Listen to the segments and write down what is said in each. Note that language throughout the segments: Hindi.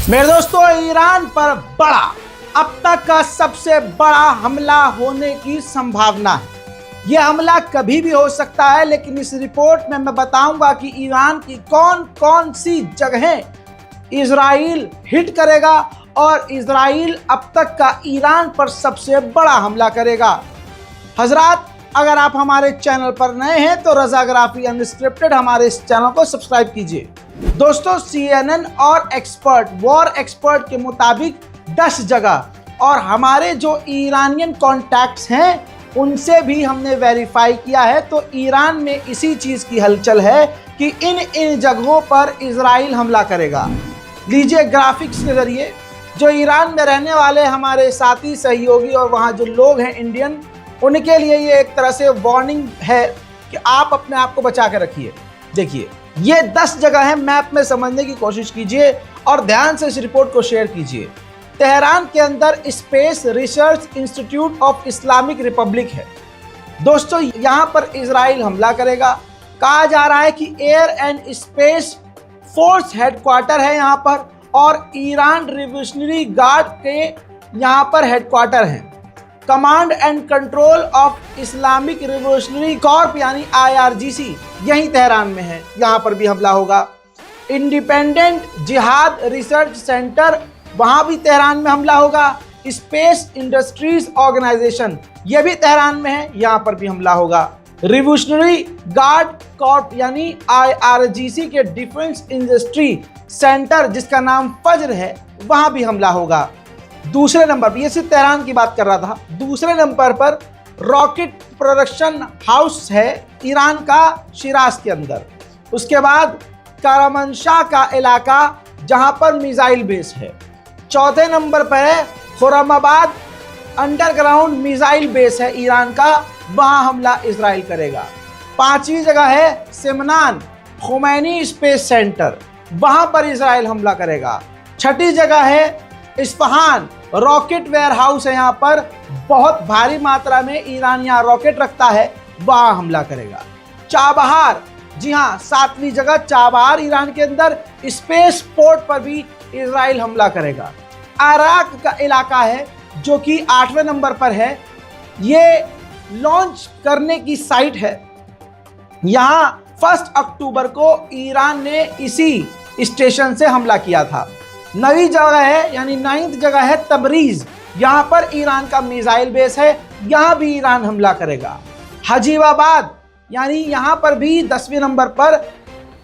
मेरे दोस्तों, ईरान पर बड़ा, अब तक का सबसे बड़ा हमला होने की संभावना है। यह हमला कभी भी हो सकता है, लेकिन इस रिपोर्ट में मैं बताऊंगा कि ईरान की कौन कौन सी जगहें इजराइल हिट करेगा और इजराइल अब तक का ईरान पर सबसे बड़ा हमला करेगा। हजरात, अगर आप हमारे चैनल पर नए हैं तो रज़ाग्राफी अनस्क्रिप्टेड हमारे इस चैनल को सब्सक्राइब कीजिए। दोस्तों, CNN और वॉर एक्सपर्ट के मुताबिक 10 जगह, और हमारे जो ईरानियन कॉन्टैक्ट्स हैं उनसे भी हमने वेरीफाई किया है, तो ईरान में इसी चीज़ की हलचल है कि इन जगहों पर इजराइल हमला करेगा। लीजिए ग्राफिक्स के जरिए, जो ईरान में रहने वाले हमारे साथी, सहयोगी और वहाँ जो लोग हैं इंडियन, उनके लिए ये एक तरह से वार्निंग है कि आप अपने आप को बचा के रखिए। देखिए, ये 10 जगह है, मैप में समझने की कोशिश कीजिए और ध्यान से इस रिपोर्ट को शेयर कीजिए। तेहरान के अंदर space research institute of Islamic Republic है। दोस्तों, यहाँ पर इजराइल हमला करेगा। कहा जा रहा है कि air and space force headquarter है यहाँ पर, और ईरान रिवोल्यूशनरी गार्ड के यहाँ पर हेडक्वार्टर हैं। Command and control of Islamic revolutionary Corp यानी IRGC यहीं तेहरान में है, यहाँ पर भी हमला होगा। इंडिपेंडेंट जिहाद रिसर्च सेंटर, वहाँ भी तेहरान में हमला होगा। स्पेस इंडस्ट्रीज ऑर्गेनाइजेशन, यह भी तेहरान में है, यहाँ पर भी हमला होगा। रिवोल्यूशनरी गार्ड कॉर्प यानी IRGC के डिफेंस इंडस्ट्री सेंटर, जिसका नाम फज्र है, वहाँ भी हमला होगा। दूसरे नंबर पर, ये सिर्फ तेहरान की बात कर रहा था, दूसरे नंबर पर रॉकेट प्रोडक्शन हाउस है ईरान का शिराज के अंदर। उसके बाद करमनशाह का इलाका, जहां पर मिसाइल बेस है। चौथे नंबर पर है खुर्रमाबाद, अंडरग्राउंड मिसाइल बेस है ईरान का, वहां हमला इजराइल करेगा। पांचवी जगह है सिमनान खुमैनी स्पेस सेंटर, वहां पर इजराइल हमला करेगा। छठी जगह है इस्फहान, रॉकेट वेयर हाउस है, यहाँ पर बहुत भारी मात्रा में ईरान यहाँ रॉकेट रखता है, वहाँ हमला करेगा। चाबहार, जी हाँ, 7वीं जगह चाबहार ईरान के अंदर स्पेस पोर्ट पर भी इजराइल हमला करेगा। इराक का इलाका है जो कि 8वें नंबर पर है, ये लॉन्च करने की साइट है। यहाँ 1 अक्टूबर को ईरान ने इसी स्टेशन से हमला किया था। 9वीं जगह है यानी 9th जगह है तबरीज, यहाँ पर ईरान का मिसाइल बेस है, यहाँ भी ईरान हमला करेगा। हजीबाबाद, यानी यहाँ पर भी 10वें नंबर पर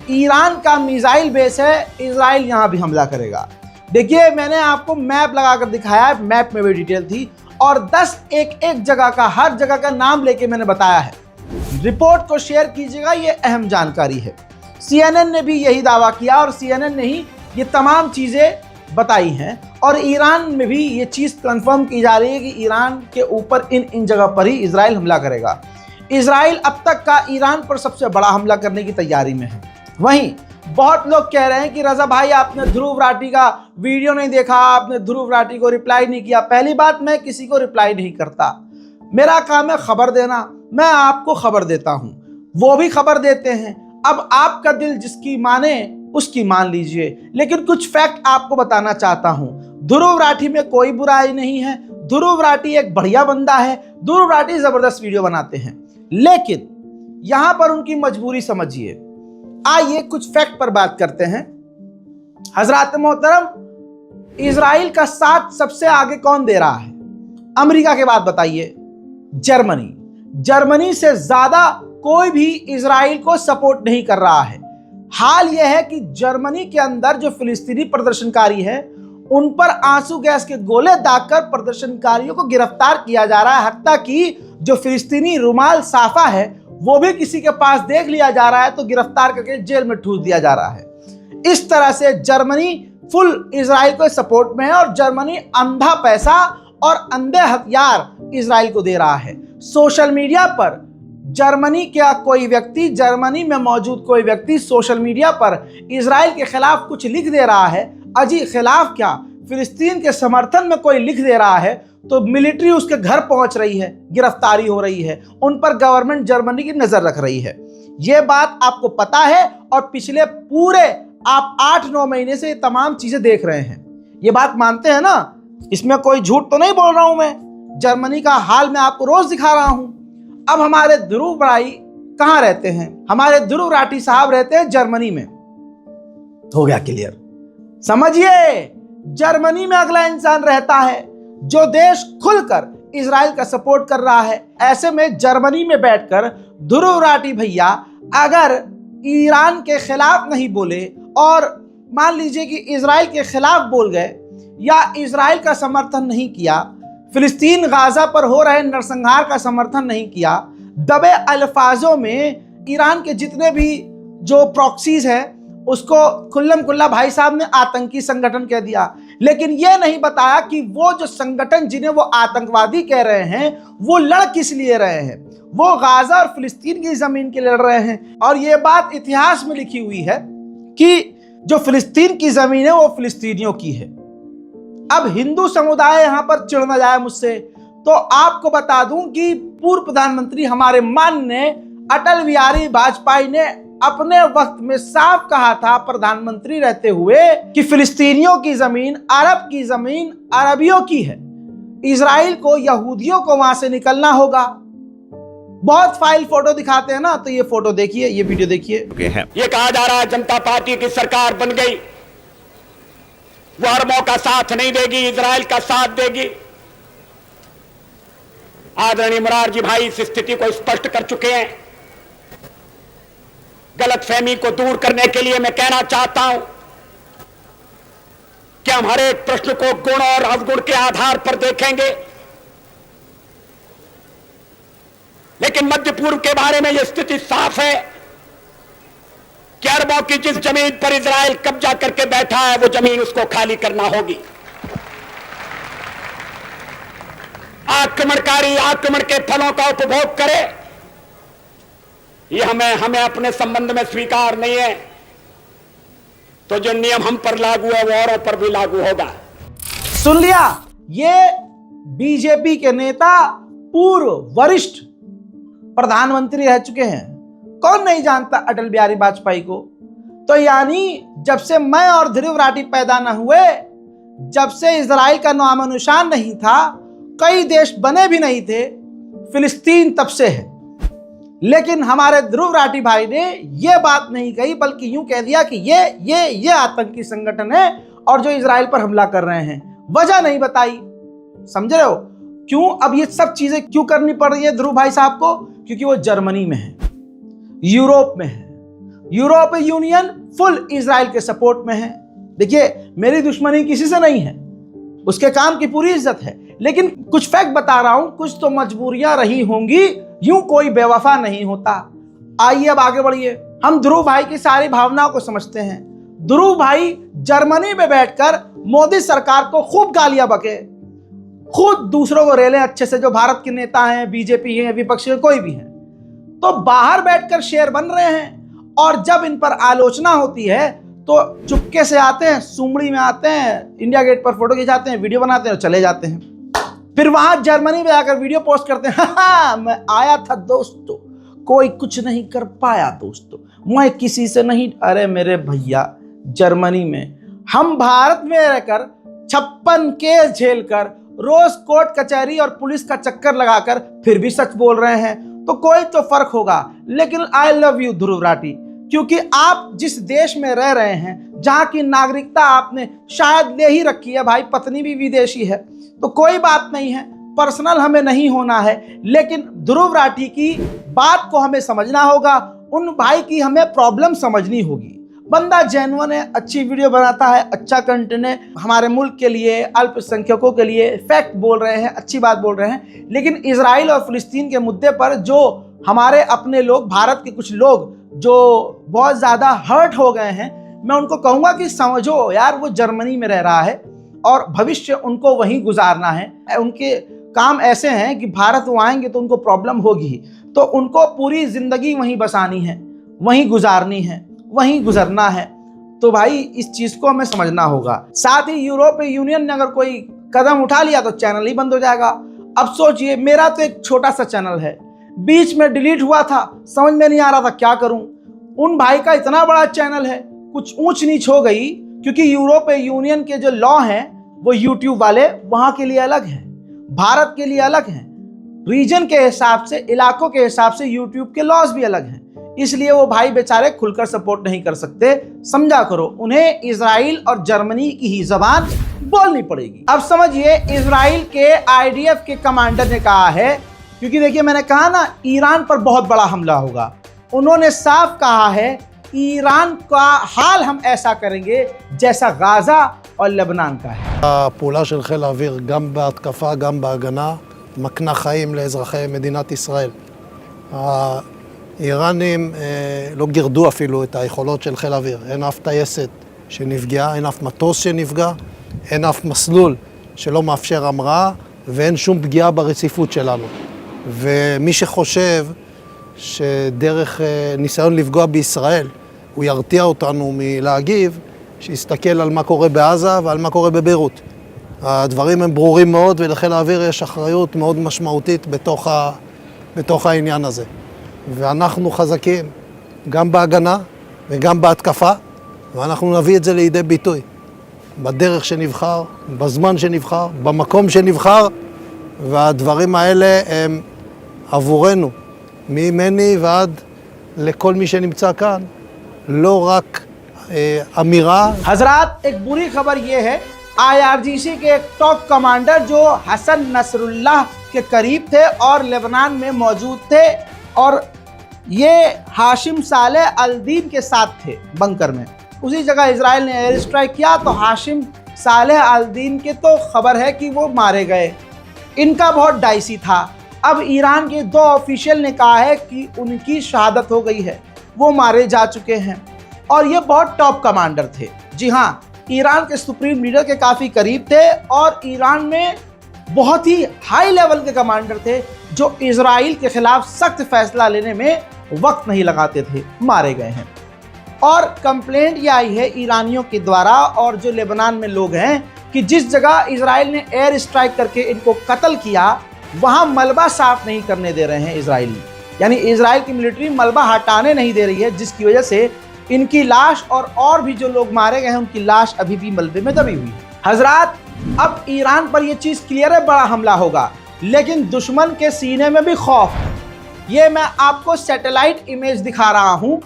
ईरान का मिसाइल बेस है, इजराइल यहाँ भी हमला करेगा। देखिए, मैंने आपको मैप लगाकर दिखाया है, मैप में भी डिटेल थी, और 10 एक जगह का, हर जगह का नाम लेके मैंने बताया है। रिपोर्ट को शेयर कीजिएगा, ये अहम जानकारी है। CNN ने भी यही दावा किया और CNN ने ही ये तमाम चीज़ें बताई हैं, और ईरान में भी ये चीज़ कंफर्म की जा रही है कि ईरान के ऊपर इन जगह पर ही इजराइल हमला करेगा। इजराइल अब तक का ईरान पर सबसे बड़ा हमला करने की तैयारी में है। वहीं बहुत लोग कह रहे हैं कि रज़ा भाई, आपने ध्रुव राठी का वीडियो नहीं देखा, आपने ध्रुव राठी को रिप्लाई नहीं किया। पहली बात, मैं किसी को रिप्लाई नहीं करता, मेरा काम है खबर देना। मैं आपको खबर देता हूँ, वो भी खबर देते हैं। अब आपका दिल जिसकी माने उसकी मान लीजिए, लेकिन कुछ फैक्ट आपको बताना चाहता हूं। ध्रुव राठी में कोई बुराई नहीं है, ध्रुव राठी एक बढ़िया बंदा है, ध्रुव राठी जबरदस्त वीडियो बनाते हैं, लेकिन यहां पर उनकी मजबूरी समझिए। आइए कुछ फैक्ट पर बात करते हैं। हजरात मोहतरम, इजराइल का साथ सबसे आगे कौन दे रहा है? अमेरिका के बाद बताइए, जर्मनी से ज्यादा कोई भी इजराइल को सपोर्ट नहीं कर रहा है। हाल यह है कि जर्मनी के अंदर जो फिलिस्तीनी प्रदर्शनकारी हैं, उन पर आंसू गैस के गोले दागकर प्रदर्शनकारियों को गिरफ्तार किया जा रहा है। हत्ता कि जो फिलिस्तीनी रुमाल साफा है, वो भी किसी के पास देख लिया जा रहा है तो गिरफ्तार करके जेल में ठूस दिया जा रहा है। इस तरह से जर्मनी फुल इजराइल को सपोर्ट में है, और जर्मनी अंधा पैसा और अंधे हथियार इजराइल को दे रहा है। सोशल मीडिया पर जर्मनी में मौजूद कोई व्यक्ति सोशल मीडिया पर इजराइल के खिलाफ कुछ लिख दे रहा है, अजी खिलाफ क्या, फिलिस्तीन के समर्थन में कोई लिख दे रहा है, तो मिलिट्री उसके घर पहुंच रही है, गिरफ्तारी हो रही है, उन पर गवर्नमेंट जर्मनी की नजर रख रही है। ये बात आपको पता है, और पिछले पूरे आप 8-9 महीने से ये तमाम चीजें देख रहे हैं। ये बात मानते हैं ना? इसमें कोई झूठ तो नहीं बोल रहा हूं मैं। जर्मनी का हाल मैं आपको रोज दिखा रहा हूं। अब हमारे ध्रुव भाई कहां रहते हैं? हमारे ध्रुव राठी साहब रहते हैं जर्मनी में। हो गया क्लियर? समझिए, जर्मनी में अगला इंसान रहता है जो देश खुलकर इजराइल का सपोर्ट कर रहा है। ऐसे में जर्मनी में बैठकर ध्रुव राठी भैया अगर ईरान के खिलाफ नहीं बोले और मान लीजिए कि इजराइल के खिलाफ बोल गए या इजराइल का समर्थन नहीं किया, फिलिस्तीन गाजा पर हो रहे नरसंहार का समर्थन नहीं किया, दबे अल्फाजों में ईरान के जितने भी जो प्रॉक्सीज हैं उसको खुल्लम खुल्ला भाई साहब ने आतंकी संगठन कह दिया। लेकिन यह नहीं बताया कि वो जो संगठन जिन्हें वो आतंकवादी कह रहे हैं वो लड़ किस लिए रहे हैं। वो गाजा और फिलिस्तीन की जमीन के लड़ रहे हैं। और ये बात इतिहास में लिखी हुई है कि जो फिलिस्तीन की जमीन है वो फिलिस्तीनियों की है। अब हिंदू समुदाय यहां पर चिढ़ न जाए मुझसे, तो आपको बता दूं कि पूर्व प्रधानमंत्री हमारे माननीय अटल बिहारी वाजपेयी ने अपने वक्त में साफ कहा था प्रधानमंत्री रहते हुए कि फिलिस्तीनियों की जमीन, अरब की जमीन अरबियों की है। इजराइल को, यहूदियों को वहां से निकलना होगा। बहुत फाइल फोटो दिखाते हैं ना, तो ये फोटो देखिए, ये वीडियो देखिए। ये कहा जा रहा है जनता पार्टी की सरकार बन गई, वो अरबों का साथ नहीं देगी, इजराइल का साथ देगी। आदरणीय मोरारजी भाई इस स्थिति को स्पष्ट कर चुके हैं। गलतफहमी को दूर करने के लिए मैं कहना चाहता हूं कि हम हर एक प्रश्न को गुण और अवगुण के आधार पर देखेंगे, लेकिन मध्य पूर्व के बारे में यह स्थिति साफ है कि अरबों की जिस जमीन पर इजराइल कब्जा करके बैठा है वो जमीन उसको खाली करना होगी। आक्रमणकारी आक्रमण के फलों का उपभोग करे, ये हमें अपने संबंध में स्वीकार नहीं है। तो जो नियम हम पर लागू है वो औरों पर भी लागू होगा। सुन लिया? ये बीजेपी के नेता पूर्व वरिष्ठ प्रधानमंत्री रह चुके हैं। कौन नहीं जानता अटल बिहारी वाजपेयी को? तो यानी जब से मैं और ध्रुव राठी पैदा न हुए, जब से इजराइल का नामो निशान नहीं था, कई देश बने भी नहीं थे, फिलिस्तीन तब से है। लेकिन हमारे ध्रुव राठी भाई ने यह बात नहीं कही, बल्कि यूं कह दिया कि ये आतंकी संगठन है और जो इजराइल पर हमला कर रहे हैं। वजह नहीं बताई। समझ रहे हो क्यों अब ये सब चीजें क्यों करनी पड़ रही है ध्रुव भाई साहब को? क्योंकि वो जर्मनी में है, यूरोप में है, यूरोपीय यूनियन फुल इजराइल के सपोर्ट में है। देखिए, मेरी दुश्मनी किसी से नहीं है, उसके काम की पूरी इज्जत है, लेकिन कुछ फैक्ट बता रहा हूं, कुछ तो मजबूरियां रही होंगी, यूं कोई बेवफा नहीं होता। आइए अब आगे बढ़िए। हम ध्रुव भाई की सारी भावनाओं को समझते हैं। ध्रुव भाई जर्मनी में बैठकर मोदी सरकार को खूब गालियां बके, खुद दूसरों को रेले अच्छे से, जो भारत के नेता हैं, बीजेपी हैं, विपक्षी हैं, कोई भी हैं, तो बाहर बैठकर शेर बन रहे हैं। और जब इन पर आलोचना होती है तो चुपके से आते हैं, सुमड़ी में आते हैं, इंडिया गेट पर फोटो खिंचाते हैं, वीडियो बनाते हैं और चले जाते हैं। फिर वहां जर्मनी में आकर वीडियो पोस्ट करते हैं, हाँ मैं आया था दोस्तों, कोई कुछ नहीं कर पाया दोस्तों, मैं किसी से नहीं। अरे मेरे भैया, जर्मनी में हम भारत में रहकर 56 केस झेलकर रोज कोर्ट कचहरी और पुलिस का चक्कर लगाकर फिर भी सच बोल रहे हैं, तो कोई तो फर्क होगा। लेकिन I love you Dhruv Rathee, क्योंकि आप जिस देश में रह रहे हैं, जहां की नागरिकता आपने शायद ले ही रखी है, भाई पत्नी भी विदेशी है, तो कोई बात नहीं है, पर्सनल हमें नहीं होना है, लेकिन ध्रुव राठी की बात को हमें समझना होगा, उन भाई की हमें प्रॉब्लम समझनी होगी। बंदा जेन्युइन है, अच्छी वीडियो बनाता है, अच्छा कंटेंट है, हमारे मुल्क के लिए, अल्पसंख्यकों के लिए फैक्ट बोल रहे हैं, अच्छी बात बोल रहे हैं। लेकिन इजराइल और फिलिस्तीन के मुद्दे पर जो हमारे अपने लोग, भारत के कुछ लोग जो बहुत ज़्यादा हर्ट हो गए हैं, मैं उनको कहूँगा कि समझो यार, वो जर्मनी में रह रहा है और भविष्य उनको वहीं गुजारना है। उनके काम ऐसे हैं कि भारत वो आएंगे तो उनको प्रॉब्लम होगी, तो उनको पूरी ज़िंदगी वहीं बसानी है, वहीं गुजारनी है, वहीं गुजरना है। तो भाई इस चीज़ को हमें समझना होगा। साथ ही यूरोपीय यूनियन ने अगर कोई कदम उठा लिया तो चैनल ही बंद हो जाएगा। अब सोचिए, मेरा तो एक छोटा सा चैनल है, बीच में डिलीट हुआ था, समझ में नहीं आ रहा था क्या करूं। उन भाई का इतना बड़ा चैनल है, कुछ ऊंच नीच हो गई क्योंकि यूरोपीय यूनियन के जो लॉ हैं वो यूट्यूब वाले वहां के लिए अलग हैं, भारत के लिए अलग हैं, रीजन के हिसाब से, इलाकों के हिसाब से यूट्यूब के लॉज भी अलग हैं। इसलिए वो भाई बेचारे खुलकर सपोर्ट नहीं कर सकते। समझा करो, उन्हें इजराइल और जर्मनी की ही जबान बोलनी पड़ेगी। अब समझिए, इजराइल के आईडीएफ के कमांडर ने कहा है, क्योंकि देखिए मैंने कहा ना ईरान पर बहुत बड़ा हमला होगा, उन्होंने साफ कहा है ईरान का हाल हम ऐसा करेंगे जैसा गाजा और लेबनान का है। הפעולה של חיל האוויר גם בהתקפה גם בהגנה מקנה חיים לאזרחי מדינת ישראל. האיראנים לא גירדו אפילו את היכולות של חיל האוויר. אין אף טייסת שנפגעה, אין אף מטוס שנפגע, אין אף מסלול שלא מאפשר המראה ואין שום פגיעה ברציפות שלנו. ומי שחושב שדרך ניסיון לפגוע בישראל הוא ירתיע אותנו מלהגיב, שיסתכל על מה קורה בעזה ועל מה קורה בביירות. הדברים הם ברורים מאוד, ולחיל האוויר יש אחריות מאוד משמעותית בתוך העניין הזה. ואנחנו חזקים גם בהגנה וגם בהתקפה, ואנחנו נביא את זה לידי ביטוי. בדרך שנבחר, בזמן שנבחר, במקום שנבחר, והדברים האלה הם עבורנו, ממני ועד לכל מי שנמצא כאן, לא רק अमीरा। हजरात, एक बुरी खबर यह है, IRGC के एक टॉप कमांडर जो हसन नसरुल्लाह के करीब थे और लेबनान में मौजूद थे, और ये हाशिम सालेह अल-दीन के साथ थे बंकर में, उसी जगह इजराइल ने एयर स्ट्राइक किया तो हाशिम सालेह अल-दीन के तो खबर है कि वो मारे गए। इनका बहुत डाइसी था। अब ईरान के 2 ऑफिशियल ने कहा है कि उनकी शहादत हो गई है, वो मारे जा चुके हैं, और ये बहुत टॉप कमांडर थे। जी हाँ, ईरान के सुप्रीम लीडर के काफ़ी करीब थे और ईरान में बहुत ही हाई लेवल के कमांडर थे जो इजराइल के खिलाफ सख्त फैसला लेने में वक्त नहीं लगाते थे, मारे गए हैं। और कंप्लेंट ये आई है ईरानियों के द्वारा और जो लेबनान में लोग हैं कि जिस जगह इजराइल ने एयर स्ट्राइक करके इनको कत्ल किया वहाँ मलबा साफ नहीं करने दे रहे हैं इजराइली, यानी इजराइल की मिलिट्री मलबा हटाने नहीं दे रही है, जिसकी वजह से इनकी लाश और भी जो लोग मारे गए हैं उनकी लाश अभी भी मलबे में दबी हुई है। हजरात, अब ईरान पर यह चीज़ क्लियर है, बड़ा हमला होगा, लेकिन दुश्मन के सीने में भी खौफ है। ये मैं आपको सैटेलाइट इमेज दिखा रहा हूँ।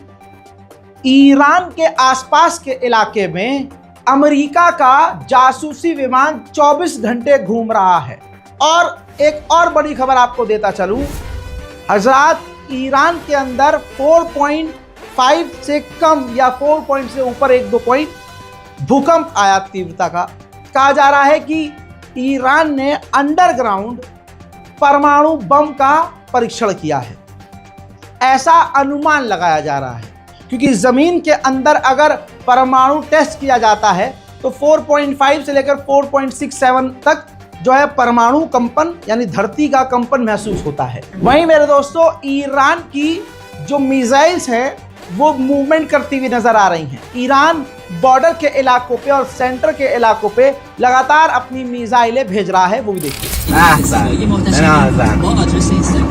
ईरान के आसपास के इलाके में अमेरिका का जासूसी विमान 24 घंटे घूम रहा है। और एक और बड़ी खबर आपको देता चलूँ हजरात, ईरान के अंदर 4.5 से कम या 4 पॉइंट से ऊपर 1-2 पॉइंट भूकंप आया तीव्रता का। कहा जा रहा है कि ईरान ने अंडरग्राउंड परमाणु बम का परीक्षण किया है, ऐसा अनुमान लगाया जा रहा है, क्योंकि ज़मीन के अंदर अगर परमाणु टेस्ट किया जाता है तो 4.5 से लेकर 4.67 तक जो है परमाणु कंपन यानी धरती का कंपन महसूस होता है। वहीं मेरे दोस्तों, ईरान की जो मिसाइल्स हैं वो मूवमेंट करती हुई नजर आ रही हैं। ईरान बॉर्डर के इलाकों पे और सेंटर के इलाकों पे लगातार अपनी मिसाइलें भेज रहा है, वो भी देखिए।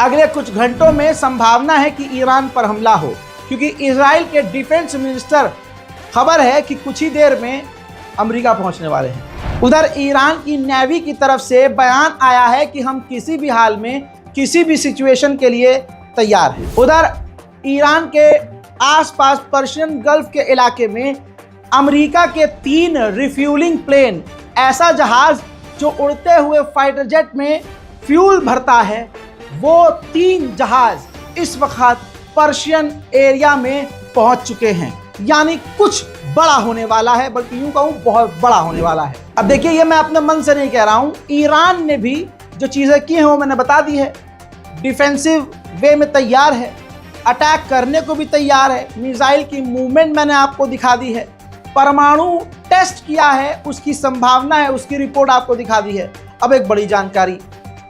अगले कुछ घंटों में संभावना है कि ईरान पर हमला हो, क्योंकि इजराइल के डिफेंस मिनिस्टर खबर है कि कुछ ही देर में अमेरिका पहुंचने वाले हैं। उधर ईरान की नेवी की तरफ से बयान आया है कि हम किसी भी हाल में किसी भी सिचुएशन के लिए तैयार हैं। उधर ईरान के आसपास पर्शियन गल्फ के इलाके में अमेरिका के 3 रिफ्यूलिंग प्लेन, ऐसा जहाज जो उड़ते हुए फाइटर जेट में फ्यूल भरता है, वो 3 जहाज इस वक्त पर्शियन एरिया में पहुंच चुके हैं। यानी कुछ बड़ा होने वाला है, बल्कि यूं कहूं बहुत बड़ा होने वाला है। अब देखिए, ये मैं अपने मन से नहीं कह रहा हूं, ईरान ने भी जो चीज़ें की हैं वो मैंने बता दी है। डिफेंसिव वे में तैयार है, अटैक करने को भी तैयार है, मिसाइल की मूवमेंट मैंने आपको दिखा दी है, परमाणु टेस्ट किया है, उसकी संभावना है, उसकी रिपोर्ट आपको दिखा दी है। अब एक बड़ी जानकारी,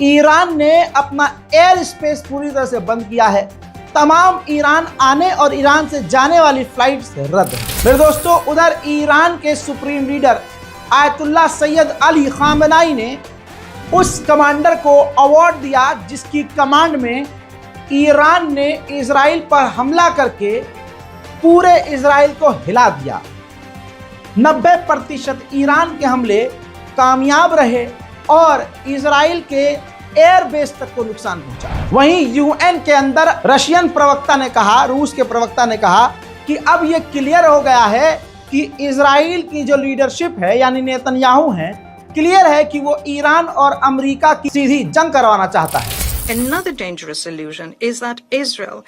ईरान ने अपना एयर स्पेस पूरी तरह से बंद किया है। तमाम ईरान आने और ईरान से जाने वाली फ्लाइट्स रद्द हैं। मेरे दोस्तों, उधर ईरान के supreme leader Ayatollah Syed Ali Khamenei ने उस कमांडर को अवार्ड दिया जिसकी कमांड में ईरान ने इजराइल पर हमला करके पूरे इजराइल को हिला दिया। 90% ईरान के हमले कामयाब रहे और इजराइल के एयरबेस तक को नुकसान पहुंचा। वहीं यूएन के अंदर रशियन प्रवक्ता ने कहा, रूस के प्रवक्ता ने कहा कि अब यह क्लियर हो गया है कि इजराइल की जो लीडरशिप है यानी नेतन्याहू है, क्लियर है कि वो ईरान और अमेरिका की सीधी जंग करवाना चाहता है। Another dangerous illusion is that Israel,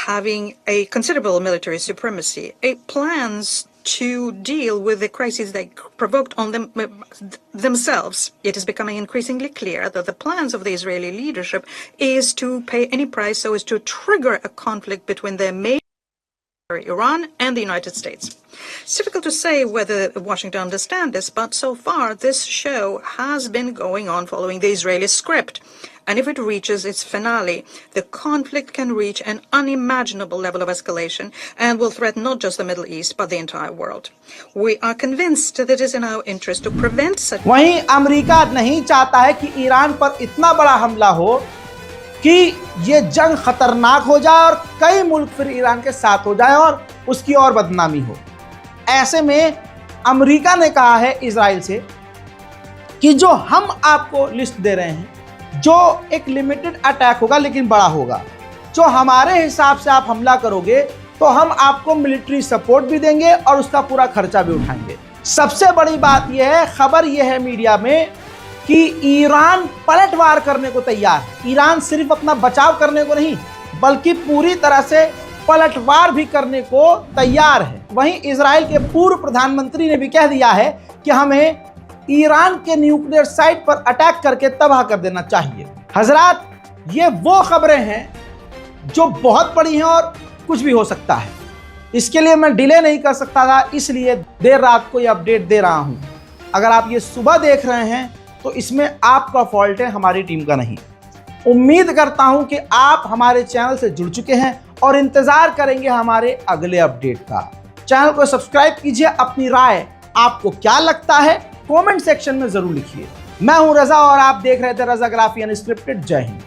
having a considerable military supremacy, it plans to deal with the crises they provoked on themselves. It is becoming increasingly clear that the plans of the Israeli leadership is to pay any price so as to trigger a conflict between their major Iran and the United States. It's difficult to say whether Washington understands this, but so far this show has been going on following the Israeli script. And if it reaches its finale, the conflict can reach an unimaginable level of escalation and will threaten not just the Middle East, but the entire world. We are convinced that it is in our interest to prevent such... वहीं अमेरिका नहीं चाहता है कि ईरान पर इतना बड़ा हमला हो कि ये जंग खतरनाक हो जाए और कई मुल्क फिर ईरान के साथ हो जाए और उसकी और बदनामी हो। ऐसे में अमेरिका ने कहा है इजराइल से कि जो हम आपको लिस्ट दे रहे हैं, जो एक लिमिटेड अटैक होगा लेकिन बड़ा होगा, जो हमारे हिसाब से आप हमला करोगे तो हम आपको मिलिट्री सपोर्ट भी देंगे और उसका पूरा खर्चा भी उठाएंगे। सबसे बड़ी बात यह है, खबर यह है मीडिया में कि ईरान पलटवार करने को तैयार है। ईरान सिर्फ अपना बचाव करने को नहीं बल्कि पूरी तरह से पलटवार भी करने को तैयार है। वहीं इजराइल के पूर्व प्रधानमंत्री ने भी कह दिया है कि हमें ईरान के न्यूक्लियर साइट पर अटैक करके तबाह कर देना चाहिए। हजरात, ये वो खबरें हैं जो बहुत बड़ी हैं और कुछ भी हो सकता है। इसके लिए मैं डिले नहीं कर सकता था, इसलिए देर रात को ये अपडेट दे रहा हूं। अगर आप ये सुबह देख रहे हैं तो इसमें आपका फॉल्ट है, हमारी टीम का नहीं। उम्मीद करता हूं कि आप हमारे चैनल से जुड़ चुके हैं और इंतजार करेंगे हमारे अगले अपडेट का। चैनल को सब्सक्राइब कीजिए। अपनी राय, आपको क्या लगता है, कमेंट सेक्शन में जरूर लिखिए। मैं हूं रजा और आप देख रहे थे रजाग्राफी अनस्क्रिप्टेड। जय हिंद।